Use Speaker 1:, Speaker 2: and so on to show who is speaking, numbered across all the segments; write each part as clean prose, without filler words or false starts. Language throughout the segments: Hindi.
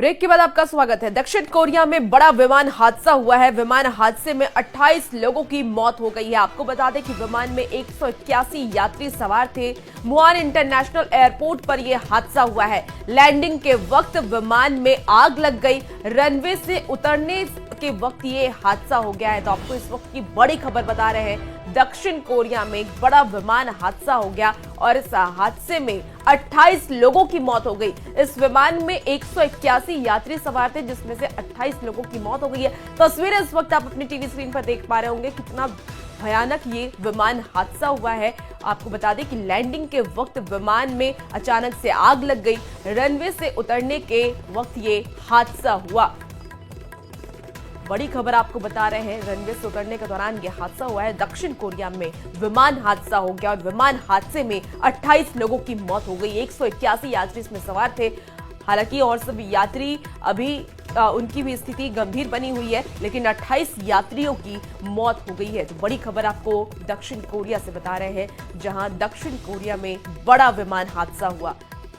Speaker 1: ब्रेक के बाद आपका स्वागत है। दक्षिण कोरिया में बड़ा विमान हादसा हुआ है। विमान हादसे में 28 लोगों की मौत हो गई है। आपको बता दें कि विमान में 181 यात्री सवार थे। मुआन इंटरनेशनल एयरपोर्ट पर यह हादसा हुआ है। लैंडिंग के वक्त विमान में आग लग गई। रनवे से उतरने के वक्त ये हादसा हो गया है। तो आपको इस वक्त की बड़ी खबर बता रहे हैं। दक्षिण कोरिया में एक बड़ा विमान हादसा हो गया और इस हादसे में 28 लोगों की मौत हो गई। इस विमान में 181 यात्री सवार थे, जिसमें से 28 लोगों की मौत हो गई है। तस्वीरें इस वक्त आप अपनी टीवी स्क्रीन पर देख पा रहे होंगे कितना भयानक ये विमान हादसा हुआ है। आपको बता दें कि लैंडिंग के वक्त विमान में अचानक से आग लग गई। रनवे से उतरने के वक्त ये हादसा हुआ। बड़ी खबर आपको बता रहे हैं। रनवे से उतरने के दौरान यह हादसा हुआ है। दक्षिण कोरिया में विमान हादसा हो गया और विमान हादसे में 28 लोगों की मौत हो गई। 181 यात्री इसमें सवार थे। हालांकि और सभी यात्री अभी उनकी भी स्थिति गंभीर बनी हुई है, लेकिन 28 यात्रियों की मौत हो गई है। तो बड़ी खबर आपको दक्षिण कोरिया से बता रहे हैं, जहां दक्षिण कोरिया में बड़ा विमान हादसा हुआ।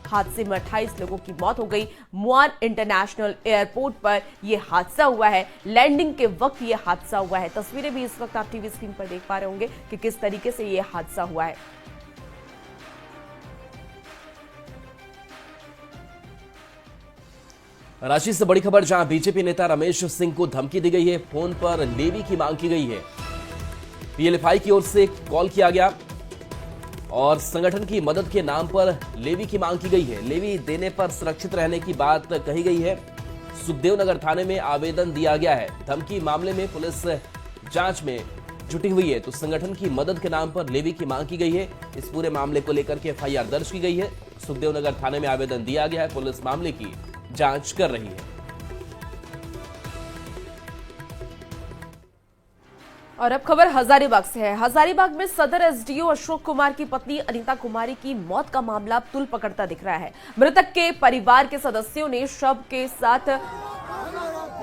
Speaker 1: हादसे में 28 लोगों की मौत हो गई। मुआन इंटरनेशनल एयरपोर्ट पर यह हादसा हुआ है। लैंडिंग के वक्त यह हादसा हुआ है। तस्वीरें भी इस वक्त आप टीवी स्क्रीन पर देख पा रहे होंगे कि किस तरीके से यह हादसा हुआ है।
Speaker 2: रांची से बड़ी खबर, जहां बीजेपी नेता रमेश सिंह को धमकी दी गई है। फोन पर लेवी की मांग की गई है। पीएलएफआई की ओर से कॉल किया गया और संगठन की मदद के नाम पर लेवी की मांग की गई है। लेवी देने पर सुरक्षित रहने की बात कही गई है। सुखदेव नगर थाने में आवेदन दिया गया है। धमकी मामले में पुलिस जांच में जुटी हुई है। तो संगठन की मदद के नाम पर लेवी की मांग की गई है। इस पूरे मामले को लेकर के एफआईआर दर्ज की गई है। सुखदेव नगर थाने में आवेदन दिया गया है। पुलिस मामले की जांच कर रही है।
Speaker 1: और अब खबर हजारीबाग से है। हजारीबाग में सदर एसडीओ अशोक कुमार की पत्नी अनीता कुमारी की मौत का मामला तुल पकड़ता दिख रहा है। मृतक के परिवार के सदस्यों ने शव के साथ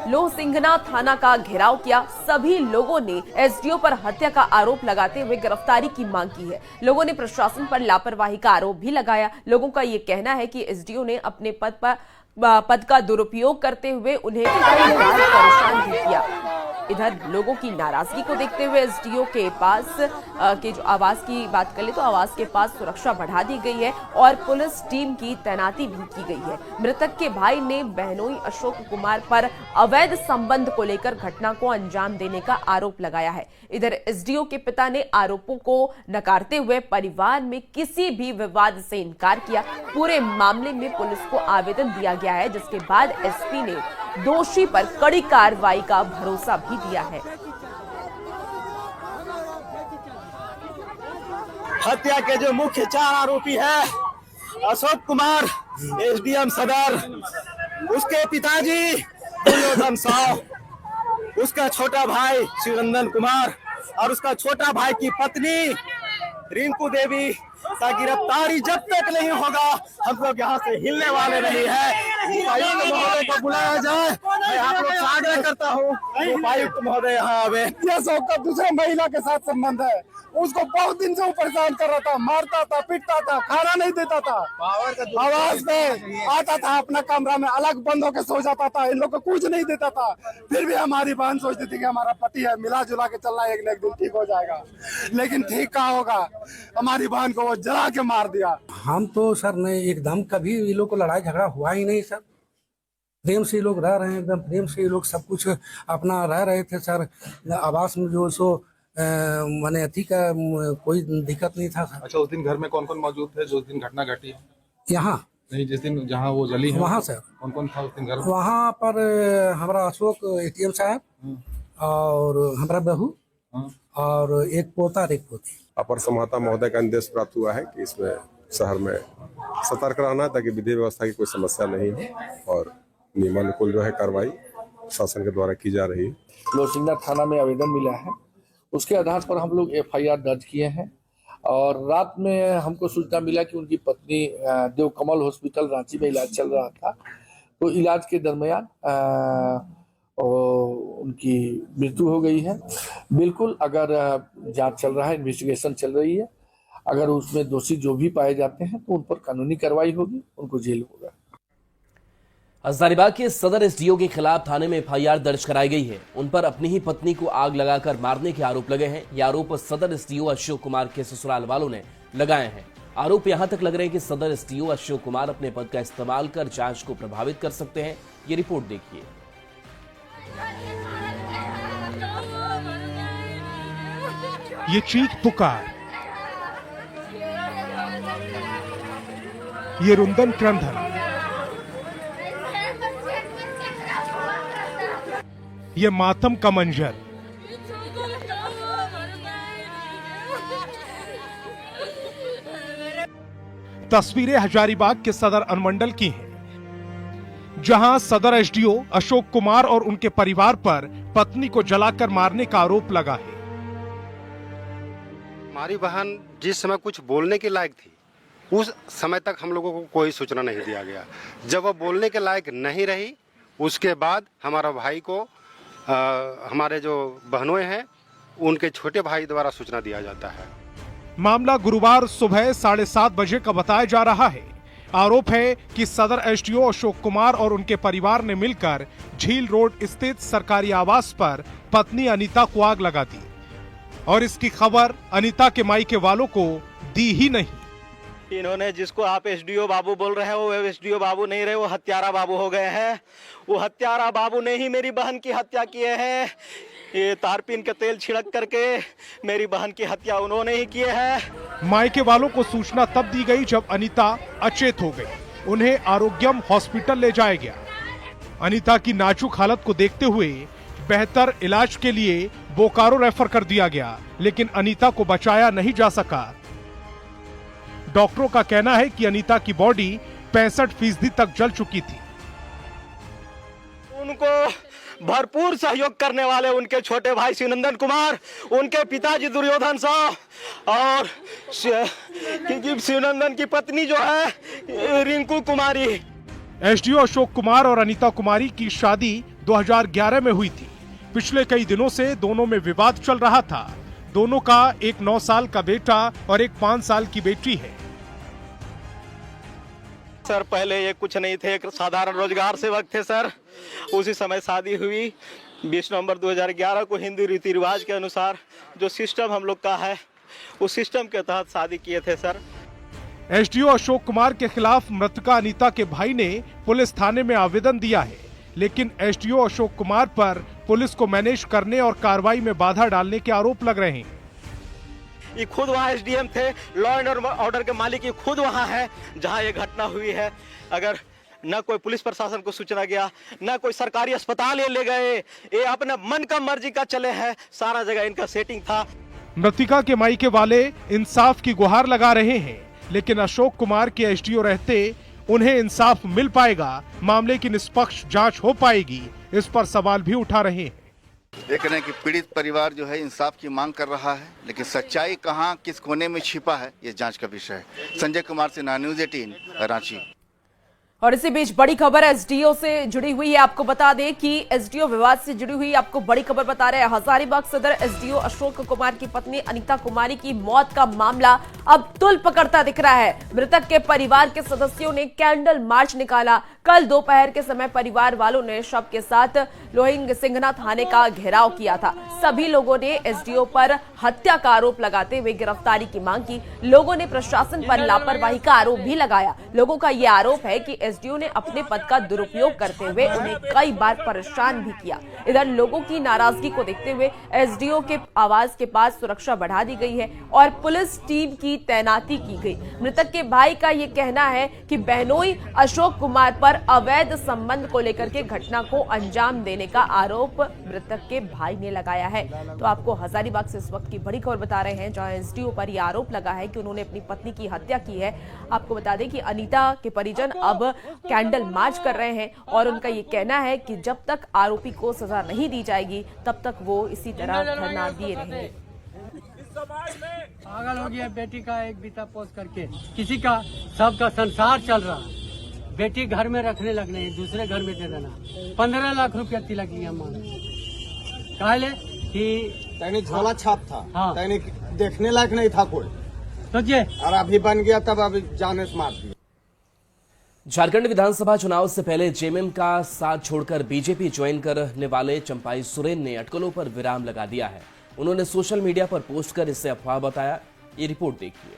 Speaker 1: लोहसिंघना थाना का घेराव किया। सभी लोगों ने एसडीओ पर हत्या का आरोप लगाते हुए गिरफ्तारी की मांग की है। लोगों ने प्रशासन पर लापरवाही का आरोप भी लगाया। लोगों का ये कहना है कि एसडीओ ने अपने पद का दुरुपयोग करते हुए उन्हें कई बार परेशान भी किया। इधर लोगों की नाराजगी को देखते हुए एसडीओ के पास के जो आवास की बात कर ले तो आवास के पास सुरक्षा बढ़ा दी गई है और पुलिस टीम की तैनाती भी की गई है। मृतक के भाई ने बहनोई अशोक कुमार पर अवैध संबंध को लेकर घटना को अंजाम देने का आरोप लगाया है। इधर एसडीओ के पिता ने आरोपों को नकारते हुए परिवार में किसी भी विवाद से इनकार किया। पूरे मामले में पुलिस को आवेदन दिया गया है, जिसके बाद एसपी ने दोषी पर कड़ी कार्रवाई का भरोसा भी दिया है।
Speaker 3: हत्या के जो मुख्य 4 आरोपी है अशोक कुमार एसडीएम सदर, उसके पिताजी दुर्योधन साव, उसका छोटा भाई शिवरंजन कुमार और उसका छोटा भाई की पत्नी रिंकू देवी का गिरफ्तारी जब तक नहीं होगा हम लोग यहाँ से हिलने वाले नहीं है। उपायुक्त महोदय को बुलाया जाए। मैं आप लोग से आग्रह करता हूँ उपायुक्त महोदय यहाँ आवे।
Speaker 4: अशोक का दूसरे महिला के साथ संबंध है। उसको बहुत दिन से वो परेशान कर रहा था, मारता था, पीटता था, खाना नहीं देता था, आवाज में आता था, अपना कमरा में अलग बंद होकर सो जाता था, इन लोग को कुछ नहीं देता था। फिर भी हमारी बहन सोचती थी कि हमारा पति है, मिला जुला के चलना, एक न एक दिन ठीक हो जाएगा। लेकिन ठीक कहाँ होगा, हमारी बहन को वो जला के मार दिया।
Speaker 5: हम तो सर नहीं, एकदम कभी ये लोग को लड़ाई झगड़ा हुआ ही नहीं सर। प्रेम से लोग रह रहे हैं, एकदम प्रेम से ये लोग सब कुछ अपना रह रहे थे सर। आवास में जो सो माने अति का कोई दिक्कत नहीं था सर।
Speaker 6: अच्छा, उस दिन घर में कौन कौन मौजूद थे जो उस दिन घटना घटी है?
Speaker 5: यहाँ
Speaker 6: नहीं, जिस दिन जहाँ वो जली है
Speaker 5: वहाँ सर
Speaker 6: कौन कौन था उस दिन घर में?
Speaker 5: वहाँ पर हमारा अशोक एटीएम साहब और हमारा बहू और एक पोता और एक पोती।
Speaker 7: अपर समाहर्ता महोदय का निर्देश प्राप्त हुआ है कि इसमें शहर में सतर्क रहना है ताकि विधि व्यवस्था की कोई समस्या नहीं हो और नियमानुकूल जो है कार्रवाई शासन के द्वारा की जा रही है।
Speaker 8: लोहसिंघना थाना में आवेदन मिला है, उसके आधार पर हम लोग एफआईआर दर्ज किए हैं। और रात में हमको सूचना मिला कि उनकी पत्नी देवकमल हॉस्पिटल रांची में इलाज चल रहा था, तो इलाज के दरमियान उनकी मृत्यु हो गई है। बिल्कुल, अगर जांच चल रहा है, इन्वेस्टिगेशन चल रही है, अगर उसमें दोषी जो भी पाए जाते हैं तो उन पर कानूनी कार्रवाई होगी, उनको जेल होगा।
Speaker 2: हजारीबाग के सदर एसडीओ के खिलाफ थाने में एफआईआर दर्ज कराई गई है। उन पर अपनी ही पत्नी को आग लगाकर मारने के आरोप लगे हैं। ये आरोप सदर एसडीओ अशोक कुमार के ससुराल वालों ने लगाए हैं। आरोप यहां तक लग रहे हैं कि सदर एसडीओ अशोक कुमार अपने पद का इस्तेमाल कर जांच को प्रभावित कर सकते हैं। ये रिपोर्ट देखिए।
Speaker 9: ये चीख पुकार, ये रुंदन क्रंदन, ये मातम का मंजर, तस्वीरें हजारीबाग के सदर अनुमंडल की हैं, जहां सदर एसडीओ अशोक कुमार और उनके परिवार पर पत्नी को जलाकर मारने का आरोप लगा है।
Speaker 10: हमारी बहन जिस समय कुछ बोलने के लायक थी, उस समय तक हम लोगों को कोई सूचना नहीं दिया गया। जब वह बोलने के लायक नहीं रही, उसके बाद हमारा भाई को हमारे जो बहनों हैं उनके छोटे भाई द्वारा सूचना दिया जाता है।
Speaker 9: मामला गुरुवार सुबह 7:30 बजे का बताया जा रहा है। आरोप है कि सदर एसडीओ अशोक कुमार और उनके परिवार ने मिलकर झील रोड स्थित सरकारी आवास पर पत्नी अनीता को आग लगा दी और इसकी खबर अनीता के मायके वालों को दी ही नहीं।
Speaker 3: इन्होंने जिसको आप एसडीओ बाबू बोल रहे हैं, वो एसडीओ बाबू नहीं रहे, वो हत्यारा बाबू हो गए हैं। वो हत्यारा बाबू ने ही मेरी बहन की हत्या किए हैं। ये तारपीन का तेल छिड़क करके मेरी बहन की हत्या उन्होंने ही किए हैं।
Speaker 9: मायके वालों को सूचना तब दी गई जब अनीता अचेत हो गई। उन्हें आरोग्यम हॉस्पिटल ले जाया गया। अनीता की नाजुक हालत को देखते हुए बेहतर इलाज के लिए बोकारो रेफर कर दिया गया, लेकिन अनीता को बचाया नहीं जा सका। डॉक्टरों का कहना है कि अनीता की बॉडी 65% तक जल चुकी थी।
Speaker 3: उनको भरपूर सहयोग करने वाले उनके छोटे भाई शिवनंदन कुमार, उनके पिताजी दुर्योधन साहब और शिवनंदन की पत्नी जो है रिंकू कुमारी।
Speaker 9: एसडीओ अशोक कुमार और अनीता कुमारी की शादी 2011 में हुई थी। पिछले कई दिनों से दोनों में विवाद चल रहा था। दोनों का एक 9 साल का बेटा और एक 5 साल की बेटी है।
Speaker 3: सर पहले ये कुछ नहीं थे, एक साधारण रोजगार सेवक थे सर। उसी समय शादी हुई 20 नवंबर 2011 को हिंदू रीति रिवाज के अनुसार जो सिस्टम हम लोग का है, उस सिस्टम के तहत शादी किए थे सर।
Speaker 9: एसडीओ अशोक कुमार के खिलाफ मृतका अनीता के भाई ने पुलिस थाने में आवेदन दिया है, लेकिन एसडीओ अशोक कुमार पर पुलिस को मैनेज करने और कार्रवाई में बाधा डालने के आरोप लग रहे हैं।
Speaker 3: ये खुद वहाँ एसडीएम थे, लॉ एंड ऑर्डर के मालिक ये खुद वहाँ है जहाँ ये घटना हुई है। अगर न कोई पुलिस प्रशासन को सूचना गया, न कोई सरकारी अस्पताल ये ले गए, ये अपने मन का मर्जी का चले हैं, सारा जगह इनका सेटिंग था।
Speaker 9: मृतिका के मायके वाले इंसाफ की गुहार लगा रहे हैं, लेकिन अशोक कुमार के एसडीओ रहते उन्हें इंसाफ मिल पाएगा, मामले की निष्पक्ष जांच हो पाएगी, इस पर सवाल भी उठा रहे हैं।
Speaker 11: देख रहे हैं कि पीड़ित परिवार जो है इंसाफ की मांग कर रहा है, लेकिन सच्चाई कहां किस कोने में छिपा है, ये जांच का विषय है। संजय कुमार सिन्हा, न्यूज़ 18 रांची।
Speaker 1: और इसी बीच बड़ी खबर एसडीओ से जुड़ी हुई है। आपको बता दें कि एसडीओ विवाद से जुड़ी हुई आपको बड़ी खबर बता रहे हैं। हजारीबाग सदर एसडीओ अशोक कुमार की पत्नी अनीता कुमारी की मौत का मामला अब तुल पकड़ता दिख रहा है। मृतक के परिवार के सदस्यों ने कैंडल मार्च निकाला। कल दोपहर के समय परिवार वालों ने शव के साथ लोहिंग सिंघना थाने का घेराव किया था। सभी लोगों ने एसडीओ पर हत्या का आरोप लगाते हुए गिरफ्तारी की मांग की। लोगों ने प्रशासन पर लापरवाही का आरोप भी लगाया। लोगों का यह आरोप है कि एसडीओ ने अपने पद का दुरुपयोग करते हुए उन्हें कई बार परेशान भी किया। इधर लोगों की नाराजगी को देखते हुए एसडीओ के आवास के पास सुरक्षा बढ़ा दी गई है और पुलिस टीम की तैनाती की गई। मृतक के भाई का यह कहना है कि बहनोई अशोक कुमार पर अवैध संबंध को लेकर के घटना को अंजाम देने का आरोप मृतक के भाई ने लगाया है। तो आपको हजारीबाग से इस वक्त की बड़ी खबर बता रहे हैं, जहां एसडीओ पर यह आरोप लगा है कि उन्होंने अपनी पत्नी की हत्या की है। आपको बता दें कि अनीता के परिजन अब कैंडल मार्च कर रहे हैं और उनका ये कहना है कि जब तक आरोपी को सजा नहीं दी जाएगी तब तक वो इसी तरह धरना दिए रहेंगे।
Speaker 12: पागल हो गया, बेटी का एक बीता पोस्ट करके किसी का सबका संसार चल रहा। बेटी घर में रखने लगने, दूसरे घर में दे देना। 15 लाख रुपया तिलक लिया मांग कहले कि
Speaker 4: झोला छाप था।
Speaker 12: हाँ।
Speaker 4: देखने लायक नहीं था कोई,
Speaker 12: तो ये
Speaker 4: और अभी बन गया तब अभी जाने से मार दिया।
Speaker 2: झारखंड विधानसभा चुनाव से पहले जेएमएम का साथ छोड़कर बीजेपी ज्वाइन करने वाले चंपाई सोरेन ने अटकलों पर विराम लगा दिया है। उन्होंने सोशल मीडिया पर पोस्ट कर इसे अफवाह बताया। ये रिपोर्ट देखिए।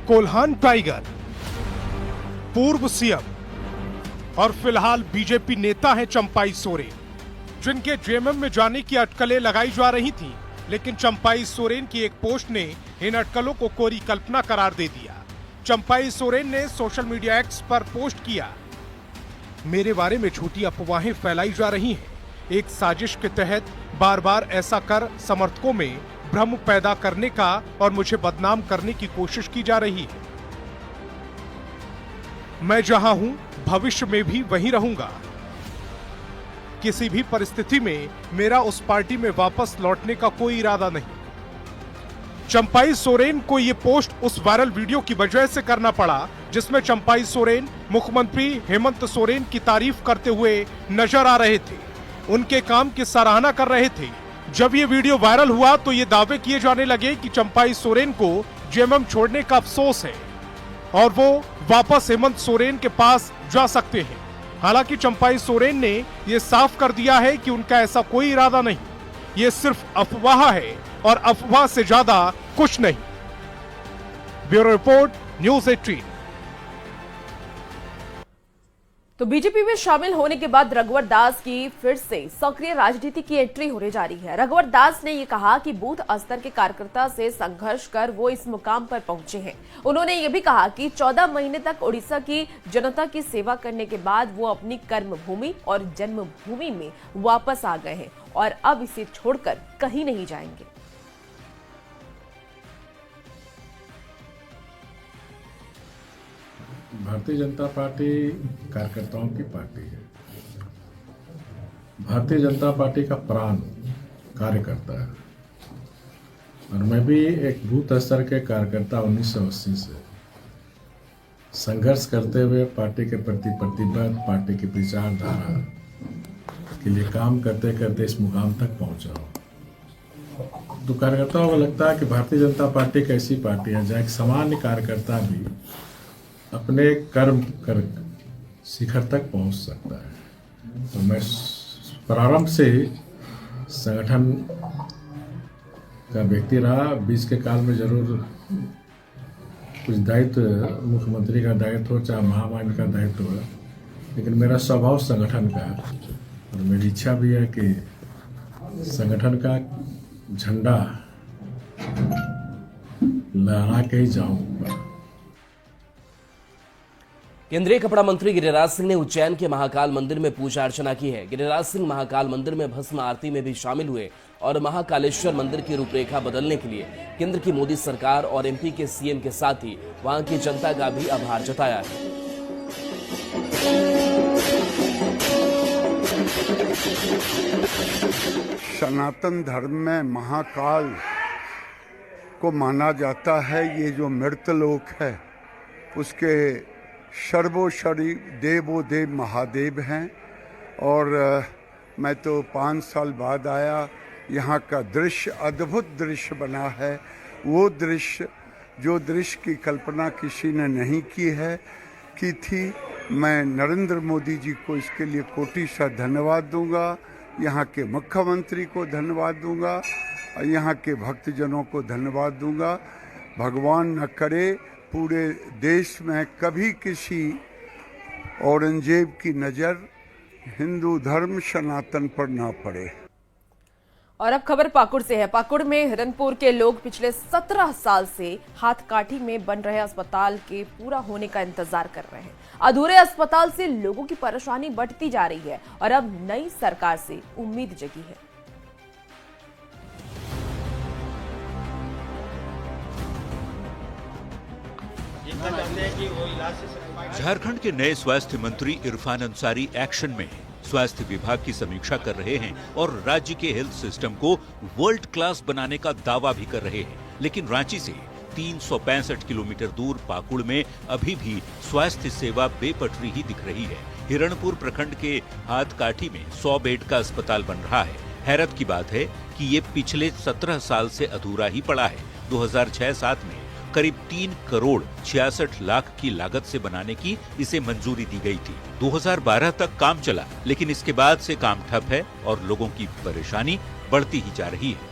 Speaker 9: कोल्हान टाइगर पूर्व सीएम और फिलहाल बीजेपी नेता हैं चंपाई सोरेन, जिनके जेएमएम में जाने की अटकलें लगाई जा रही थीं, लेकिन चंपाई सोरेन की एक पोस्ट ने इन अटकलों को कोरी कल्पना करार दे दिया। चंपाई सोरेन ने सोशल मीडिया एक्स पर पोस्ट किया, मेरे बारे में झूठी अफवाहें फैलाई जा रही हैं। एक साजिश के तहत बार बार ऐसा कर समर्थकों में भ्रम पैदा करने का और मुझे बदनाम करने की कोशिश की जा रही है। मैं जहां हूं भविष्य में भी वहीं रहूंगा। किसी भी परिस्थिति में मेरा उस पार्टी में वापस लौटने का कोई इरादा नहीं। चंपाई सोरेन को यह पोस्ट उस वायरल वीडियो की वजह से करना पड़ा जिसमें चंपाई सोरेन मुख्यमंत्री हेमंत सोरेन की तारीफ करते हुए नजर आ रहे थे, उनके काम की सराहना कर रहे थे। जब ये वीडियो वायरल हुआ तो ये दावे किए जाने लगे कि चंपाई सोरेन को जेएमएम छोड़ने का अफसोस है और वो वापस हेमंत सोरेन के पास जा सकते हैं। हालांकि चंपाई सोरेन ने यह साफ कर दिया है कि उनका ऐसा कोई इरादा नहीं, ये सिर्फ अफवाह है और अफवाह से ज्यादा कुछ नहीं। Bureau report, news 18।
Speaker 1: तो बीजेपी में शामिल होने के बाद रघुवर दास की फिर से सक्रिय राजनीति की एंट्री होने जा रही है। रघुवर दास ने यह कहा कि बूथ स्तर के कार्यकर्ता से संघर्ष कर वो इस मुकाम पर पहुंचे हैं। उन्होंने ये भी कहा कि 14 महीने तक उड़ीसा की जनता की सेवा करने के बाद वो अपनी कर्मभूमि और जन्मभूमि में वापस आ गए हैं और अब इसे छोड़कर कहीं नहीं जाएंगे।
Speaker 13: भारतीय जनता पार्टी कार्यकर्ताओं की पार्टी है। भारतीय जनता पार्टी का प्राण कार्यकर्ता है और मैं भी एक बूथ स्तर के कार्यकर्ता 1980 से संघर्ष करते हुए पार्टी के प्रति प्रतिबद्ध, पार्टी की विचारधारा के लिए काम करते करते इस मुकाम तक पहुंचा हूँ। तो कार्यकर्ताओं को लगता है कि भारतीय जनता पार्टी एक ऐसी पार्टी है जहाँ एक सामान्य कार्यकर्ता भी अपने कर्म कर शिखर तक पहुंच सकता है। तो मैं प्रारंभ से ही संगठन का व्यक्ति रहा। बीच के काल में जरूर कुछ दायित्व, मुख्यमंत्री का दायित्व हो चाहे महामहिम का दायित्व हो, लेकिन मेरा स्वभाव संगठन का है और मेरी इच्छा भी है कि संगठन का झंडा लहरा के ही जाऊंगा।
Speaker 2: केंद्रीय कपड़ा मंत्री गिरिराज सिंह ने उज्जैन के महाकाल मंदिर में पूजा अर्चना की है। गिरिराज सिंह महाकाल मंदिर में भस्म आरती में भी शामिल हुए और महाकालेश्वर मंदिर की रूपरेखा बदलने के लिए केंद्र की मोदी सरकार और एमपी के सीएम के साथ ही वहां की जनता का भी आभार जताया है।
Speaker 14: सनातन धर्म में महाकाल को माना जाता है। ये जो मृतलोक है उसके सर्वोपरि देवो देव महादेव हैं और मैं तो 5 साल बाद आया। यहाँ का दृश्य अद्भुत दृश्य बना है। वो दृश्य जो दृश्य की कल्पना किसी ने नहीं की थी। मैं नरेंद्र मोदी जी को इसके लिए कोटि सा धन्यवाद दूंगा, यहाँ के मुख्यमंत्री को धन्यवाद दूंगा, यहाँ के भक्तजनों को धन्यवाद दूंगा। भगवान न करे पूरे देश में कभी किसी औरंगजेब की नज़र हिंदू धर्म सनातन पर ना पड़े।
Speaker 1: और अब खबर पाकुड़ से है। पाकुड़ में हिरनपुर के लोग पिछले 17 साल से हाथकाठी में बन रहे अस्पताल के पूरा होने का इंतजार कर रहे हैं। अधूरे अस्पताल से लोगों की परेशानी बढ़ती जा रही है और अब नई सरकार से उम्मीद जगी है।
Speaker 15: झारखंड के नए स्वास्थ्य मंत्री इरफान अंसारी एक्शन में हैं। स्वास्थ्य विभाग की समीक्षा कर रहे हैं और राज्य के हेल्थ सिस्टम को वर्ल्ड क्लास बनाने का दावा भी कर रहे हैं। लेकिन रांची से 365 किलोमीटर दूर पाकुड़ में अभी भी स्वास्थ्य सेवा बेपटरी ही दिख रही है। हिरणपुर प्रखंड के हाथकाठी में 100 बेड का अस्पताल बन रहा है। हैरत की बात है कि ये पिछले 17 साल से अधूरा ही पड़ा है। 2006-7 में करीब 3 करोड़ 66 लाख की लागत से बनाने की इसे मंजूरी दी गई थी। 2012 तक काम चला, लेकिन इसके बाद से काम ठप है और लोगों की परेशानी बढ़ती ही जा रही है।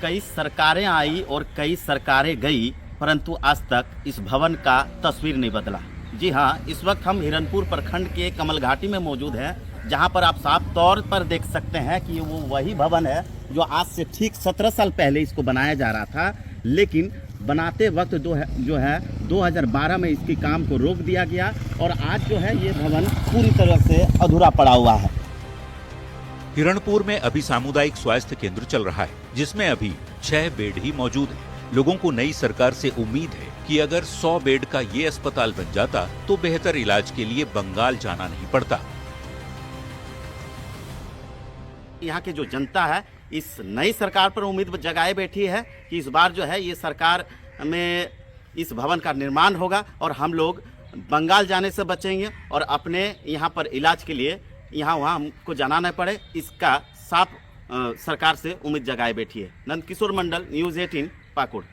Speaker 16: कई सरकारें आई और कई सरकारें गई, परंतु आज तक इस भवन का तस्वीर नहीं बदला। जी हाँ, इस वक्त हम हिरनपुर प्रखंड के कमल घाटी में मौजूद हैं, जहां पर आप साफ तौर पर देख सकते हैं कि वो वही भवन है जो आज से ठीक 17 साल पहले इसको बनाया जा रहा था, लेकिन बनाते वक्त जो है 2012 में इसकी काम को रोक दिया गया और आज जो है ये भवन पूरी तरह से अधूरा पड़ा हुआ है।
Speaker 15: हिरणपुर में अभी सामुदायिक स्वास्थ्य केंद्र चल रहा है, जिसमें अभी 6 बेड ही मौजूद है। लोगों को नई सरकार से उम्मीद है कि अगर 100 बेड का ये अस्पताल बन जाता तो बेहतर इलाज के लिए बंगाल जाना नहीं पड़ता।
Speaker 16: यहाँ की जो जनता है इस नई सरकार पर उम्मीद जगाए बैठी है कि इस बार जो है ये सरकार में इस भवन का निर्माण होगा और हम लोग बंगाल जाने से बचेंगे और अपने यहाँ पर इलाज के लिए यहाँ वहाँ हमको जाना न पड़े, इसका साफ सरकार से उम्मीद जगाए बैठी है। नंद किशोर मंडल, न्यूज़ 18, पाकुड़।